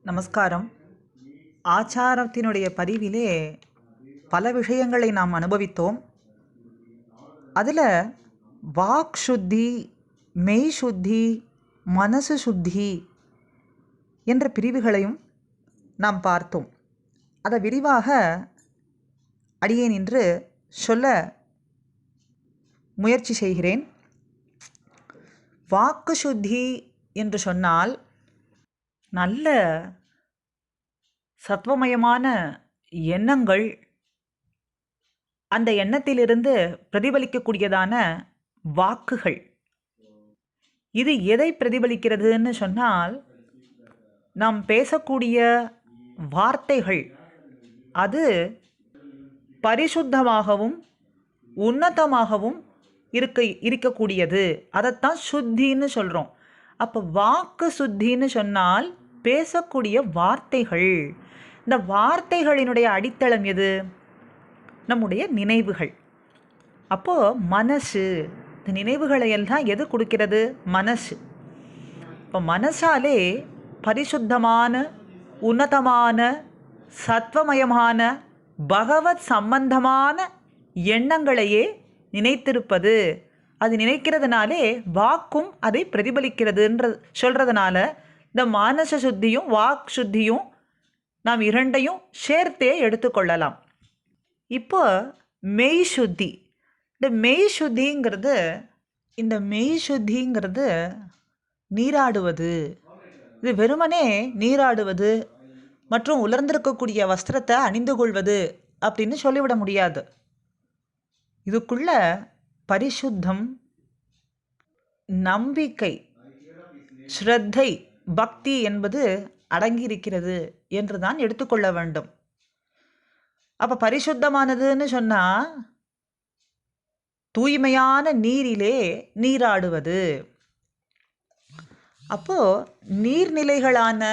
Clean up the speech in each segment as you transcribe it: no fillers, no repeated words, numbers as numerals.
நமஸ்காரம். ஆச்சாரத்தினுடைய பதிவிலே பல விஷயங்களை நாம் அனுபவித்தோம். அதில் வாக் சுத்தி, மெய் சுத்தி, மனசு சுத்தி என்ற பிரிவுகளையும் நாம் பார்த்தோம். அதை விரிவாக அடியேன் என்று சொல்ல முயற்சி செய்கிறேன். வாக்கு சுத்தி என்று சொன்னால் நல்ல சத்வமயமான எண்ணங்கள், அந்த எண்ணத்திலிருந்து பிரதிபலிக்கக்கூடியதான வாக்குகள். இது எதை பிரதிபலிக்கிறதுன்னு சொன்னால், நாம் பேசக்கூடிய வார்த்தைகள் அது பரிசுத்தமாகவும் உன்னதமாகவும் இருக்கக்கூடியது. அதைத்தான் சுத்தின்னு சொல்கிறோம். அப்போ வாக்கு சுத்தின்னு சொன்னால் பேசக்கூடிய வார்த்தைகள். இந்த வார்த்தைகளினுடைய அடித்தளம் எது? நம்முடைய நினைவுகள். அப்போது மனசு, இந்த நினைவுகளை எல்லாம் எது கொடுக்கிறது? மனசு. இப்போ மனசாலே பரிசுத்தமான உன்னதமான சத்வமயமான பகவத் சம்பந்தமான எண்ணங்களையே நினைத்திருப்பது. அது நினைக்கிறதுனாலே வாக்கும் அதை பிரதிபலிக்கிறதுன்ற சொல்கிறதுனால இந்த மானச சுத்தியும் வாக் சுத்தியும் நாம் இரண்டையும் சேர்த்தே எடுத்துக்கொள்ளலாம். இப்போ மெய் சுத்தி. இந்த மெய் சுத்திங்கிறது நீராடுவது. இது வெறுமனே நீராடுவது மற்றும் உலர்ந்திருக்கக்கூடிய வஸ்திரத்தை அணிந்து கொள்வது அப்படின்னு சொல்லிவிட முடியாது. இதுக்குள்ள பரிசுத்தம், நம்பிக்கை, ஸ்ரத்தை, பக்தி என்பது அடங்கியிருக்கிறது என்று தான் எடுத்துக்கொள்ள வேண்டும். அப்போ பரிசுத்தமானதுன்னு சொன்னால் தூய்மையான நீரிலே நீராடுவது. அப்போது நீர்நிலைகளான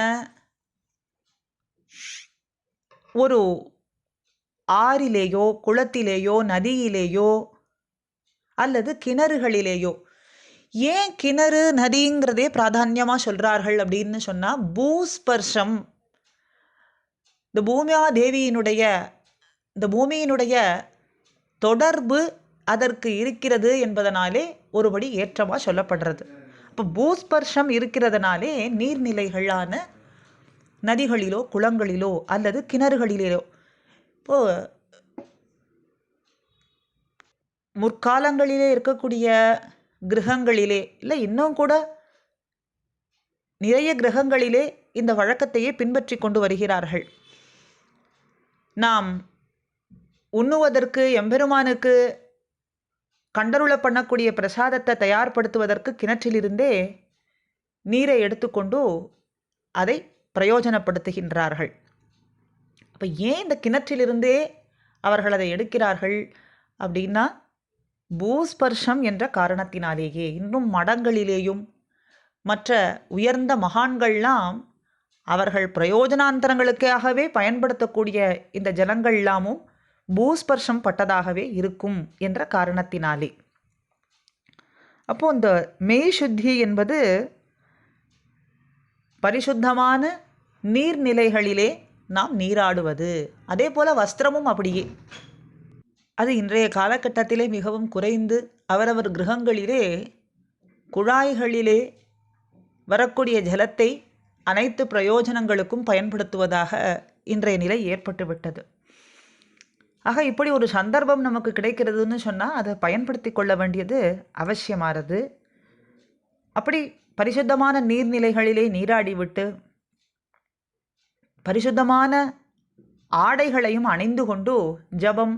ஒரு ஆறிலேயோ குளத்திலேயோ நதியிலேயோ அல்லது கிணறுகளிலேயோ, ஏன் கிணறு நதிங்கிறதே பிராதான்யமாக சொல்கிறார்கள் அப்படின்னு சொன்னால், பூஸ்பர்ஷம், இந்த பூமியினுடைய தொடர்பு அதற்கு இருக்கிறது என்பதனாலே ஒருபடி ஏற்றமாக சொல்லப்படுறது. அப்போ பூஸ்பர்ஷம் இருக்கிறதுனாலே நீர்நிலைகளான நதிகளிலோ குளங்களிலோ அல்லது கிணறுகளிலோ, இப்போது முற்காலங்களிலே இருக்கக்கூடிய கிரகங்களிலே இல்லை இன்னும் கூட நிறைய கிரகங்களிலே இந்த வழக்கத்தையே பின்பற்றி கொண்டு வருகிறார்கள். நாம் உண்ணுவதற்கு எம்பெருமானுக்கு கண்டருள பண்ணக்கூடிய பிரசாதத்தை தயார்படுத்துவதற்கு கிணற்றிலிருந்தே நீரை எடுத்துக்கொண்டு அதை பிரயோஜனப்படுத்துகின்றார்கள். அப்போ ஏன் இந்த கிணற்றிலிருந்தே அவர்கள் அதை எடுக்கிறார்கள் அப்படின்னா, பூஸ்பர்ஷம் என்ற காரணத்தினாலேயே. இன்னும் மடங்களிலேயும் மற்ற உயர்ந்த மகான்கள்லாம் அவர்கள் பிரயோஜனாந்தரங்களுக்காகவே பயன்படுத்தக்கூடிய இந்த ஜலங்கள்லாமும் பூஸ்பர்ஷம் பட்டதாகவே இருக்கும் என்ற காரணத்தினாலே. அப்போது இந்த மெய் சுத்தி என்பது பரிசுத்தமான நீர்நிலைகளிலே நாம் நீராடுவது. அதே போல் வஸ்திரமும் அப்படியே. அது இன்றைய காலகட்டத்திலே மிகவும் குறைந்து அவரவர் கிரகங்களிலே குழாய்களிலே வரக்கூடிய ஜலத்தை அனைத்து பிரயோஜனங்களுக்கும் பயன்படுத்துவதாக இன்றைய நிலை ஏற்பட்டுவிட்டது. ஆக இப்படி ஒரு சந்தர்ப்பம் நமக்கு கிடைக்கிறதுன்னு சொன்னால் அதை பயன்படுத்தி கொள்ள வேண்டியது அவசியமானது. அப்படி பரிசுத்தமான நீர்நிலைகளிலே நீராடிவிட்டு பரிசுத்தமான ஆடைகளையும் அணிந்து கொண்டு ஜபம்,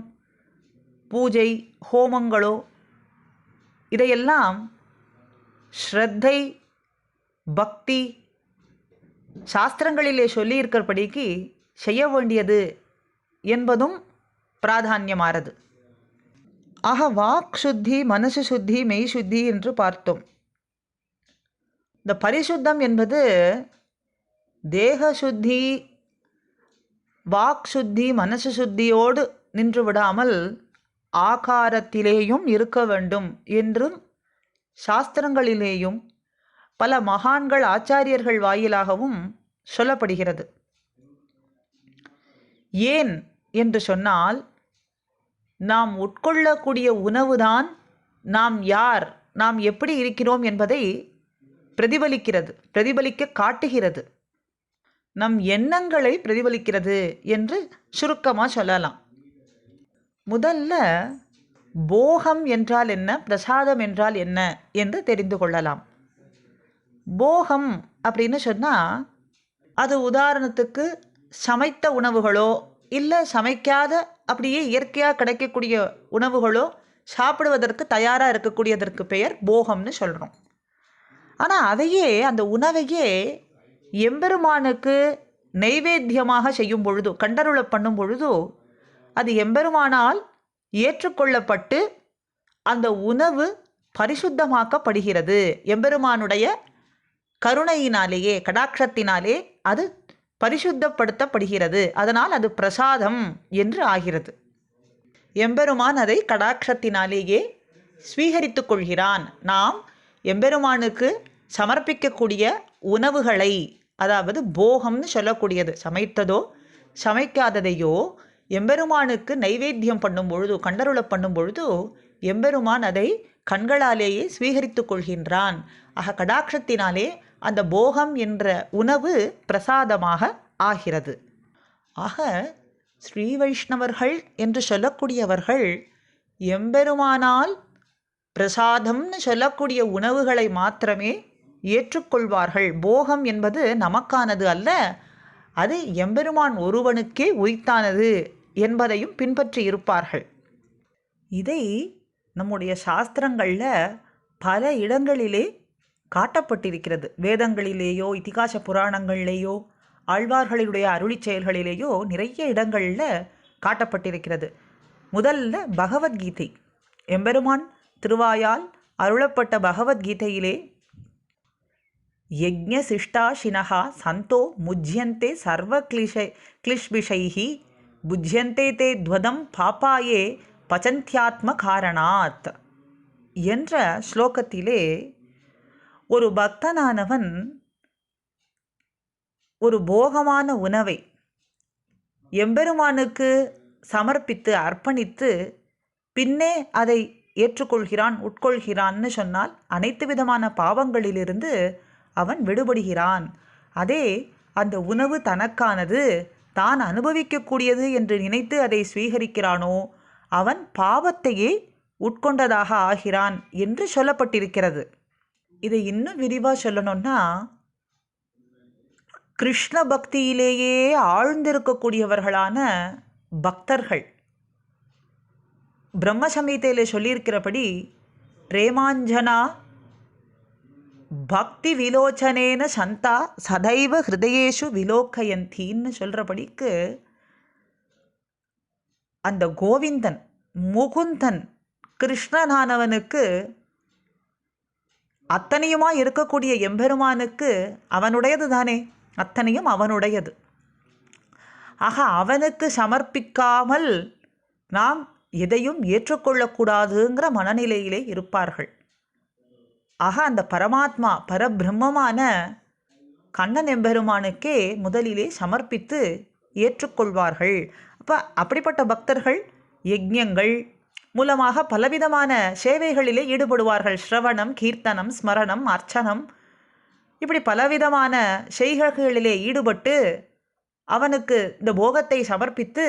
பூஜை, ஹோமங்களோ இதையெல்லாம் ஸ்ரத்தை, பக்தி சாஸ்திரங்களிலே சொல்லியிருக்கிறபடிக்கு செய்ய வேண்டியது என்பதும் பிராதான்யமானது. ஆக வாக் சுத்தி, மனசு சுத்தி, மெய் சுத்தி என்று பார்த்தோம். இந்த பரிசுத்தம் என்பது தேக சுத்தி, வாக் சுத்தி, மனசு சுத்தியோடு நின்று விடாமல் ஆகாரத்திலேயும் இருக்க வேண்டும் என்றும் சாஸ்திரங்களிலேயும் பல மகான்கள் ஆச்சாரியர்கள் வாயிலாகவும் சொல்லப்படுகிறது. ஏன் என்று சொன்னால், நாம் உட்கொள்ளக்கூடிய உணவுதான் நாம் யார், நாம் எப்படி இருக்கிறோம் என்பதை பிரதிபலிக்க காட்டுகிறது. நம் எண்ணங்களை பிரதிபலிக்கிறது என்று சுருக்கமாக சொல்லலாம். முதல்ல போகம் என்றால் என்ன, பிரசாதம் என்றால் என்ன என்று தெரிந்து கொள்ளலாம். போகம் அப்படின்னு சொன்னால், அது உதாரணத்துக்கு சமைத்த உணவுகளோ இல்லை சமைக்காத அப்படியே இயற்கையாக கிடைக்கக்கூடிய உணவுகளோ சாப்பிடுவதற்கு தயாராக இருக்கக்கூடியதற்கு பெயர் போகம்னு சொல்கிறோம். ஆனால் அதையே, அந்த உணவையே எம்பெருமானுக்கு நைவேத்தியமாக செய்யும் பொழுது, கண்டருள பண்ணும் பொழுது, அது எம்பெருமானால் ஏற்றுக்கொள்ளப்பட்டு அந்த உணவு பரிசுத்தமாக்கப்படுகிறது. எம்பெருமானுடைய கருணையினாலேயே, கடாட்சத்தினாலே அது பரிசுத்தப்படுத்தப்படுகிறது. அதனால் அது பிரசாதம் என்று ஆகிறது. எம்பெருமான் அதை கடாட்சத்தினாலேயே ஸ்வீகரித்து கொள்கிறான். நாம் எம்பெருமானுக்கு சமர்ப்பிக்கக்கூடிய உணவுகளை, அதாவது போகம்னு சொல்லக்கூடியது, சமைத்ததோ சமைக்காததையோ எம்பெருமானுக்கு நைவேத்தியம் பண்ணும் பொழுது, கண்டருள பண்ணும் பொழுது எம்பெருமான் அதை கண்களாலேயே ஸ்வீகரித்து கொள்கின்றான். ஆக கடாட்சத்தினாலே அந்த போகம் என்ற உணவு பிரசாதமாக ஆகிறது. ஆக ஸ்ரீ வைஷ்ணவர்கள் என்று சொல்லக்கூடியவர்கள் எம்பெருமானால் பிரசாதம்னு சொல்லக்கூடிய உணவுகளை மாத்திரமே ஏற்றுக்கொள்வார்கள். போகம் என்பது நமக்கானது அல்ல, அது எம்பெருமான் ஒருவனுக்கே உரித்தானது என்பதையும் பின்பற்றி இருப்பார்கள். இதை நம்முடைய சாஸ்திரங்களில் பல இடங்களிலே காட்டப்பட்டிருக்கிறது. வேதங்களிலேயோ இதிகாச புராணங்களிலேயோ ஆழ்வார்களுடைய அருளி செயல்களிலேயோ நிறைய இடங்களில் காட்டப்பட்டிருக்கிறது. முதல்ல பகவத்கீதை, எம்பெருமான் திருவாயால் அருளப்பட்ட பகவத்கீதையிலே யஜ்ஞ சிஷ்டாஷினஹா சந்தோ முஜ்யந்தே சர்வ கிளிஷ்பிஷைஹி புஜ்யந்தே தே துவதம் பாப்பாயே பச்சந்தியாத்ம காரணாத் என்ற ஸ்லோகத்திலே ஒரு பக்தனானவன் ஒரு போகமான உணவை எம்பெருமானுக்கு சமர்ப்பித்து அர்ப்பணித்து பின்னே அதை ஏற்றுக்கொள்கிறான், உட்கொள்கிறான்னு சொன்னால் அனைத்து விதமான பாவங்களிலிருந்து அவன் விடுபடுகிறான். அதே அந்த உணவு தனக்கானது, தான் அனுபவிக்கக்கூடியது என்று நினைத்து அதை ஸ்வீகரிக்கிறானோ அவன் பாவத்தையே உட்கொண்டதாக ஆகிறான் என்று சொல்லப்பட்டிருக்கிறது. இதை இன்னும் விரிவாக சொல்லணும்னா, கிருஷ்ண பக்தியிலேயே ஆழ்ந்திருக்கக்கூடியவர்களான பக்தர்கள் பிரம்ம சம்ஹிதையில் சொல்லியிருக்கிறபடி பிரேமாஞ்சனா பக்தி விலோச்சனேன சந்தா சதைவ ஹிருதயேஷு விலோக்கயந்தின்னு சொல்கிறபடிக்கு அந்த கோவிந்தன், முகுந்தன், கிருஷ்ணனானவனுக்கு அத்தனையுமா இருக்கக்கூடிய எம்பெருமானுக்கு அவனுடையது தானே, அத்தனையும் அவனுடையது. ஆக அவனுக்கு சமர்ப்பிக்காமல் நாம் எதையும் ஏற்றுக்கொள்ளக்கூடாதுங்கிற மனநிலையிலே இருப்பார்கள். ஆக அந்த பரமாத்மா, பரபிரம்மமான கண்ணன் எம்பெருமானுக்கே முதலிலே சமர்ப்பித்து ஏற்றுக்கொள்வார்கள். அப்படிப்பட்ட பக்தர்கள் யஜ்ஞங்கள் மூலமாக பலவிதமான சேவைகளிலே ஈடுபடுவார்கள். ஸ்ரவணம், கீர்த்தனம், ஸ்மரணம், அர்ச்சனம், இப்படி பலவிதமான செய்கைகளிலே ஈடுபட்டு அவனுக்கு இந்த போகத்தை சமர்ப்பித்து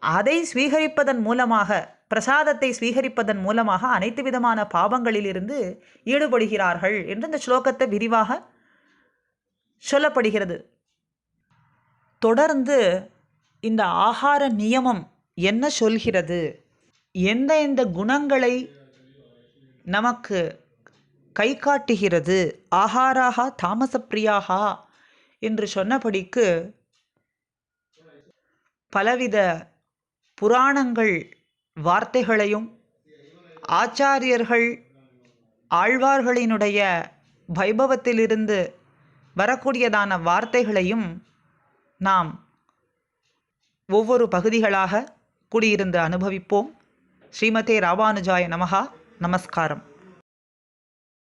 அதை ஸ்வீகரிப்பதன் மூலமாக, பிரசாதத்தை ஸ்வீகரிப்பதன் மூலமாக அனைத்து விதமான பாவங்களிலிருந்து ஈடுபடுகிறார்கள் என்று இந்த ஸ்லோகத்தை விரிவாக சொல்லப்படுகிறது. தொடர்ந்து இந்த ஆகார நியமம் என்ன சொல்கிறது, எந்த குணங்களை நமக்கு கை காட்டுகிறது, ஆகாராக தாமசப்பிரியாகா என்று சொன்னபடிக்கு பலவித புராணங்கள் வார்த்தைகளையும் ஆச்சாரியர்கள் ஆழ்வார்களினுடைய வைபவத்திலிருந்து வரக்கூடியதான வார்த்தைகளையும் நாம் ஒவ்வொரு பகுதிகளாக கூடியிருந்து அனுபவிப்போம். ஸ்ரீமதே ராமானுஜாய நமஹா. நமஸ்காரம்.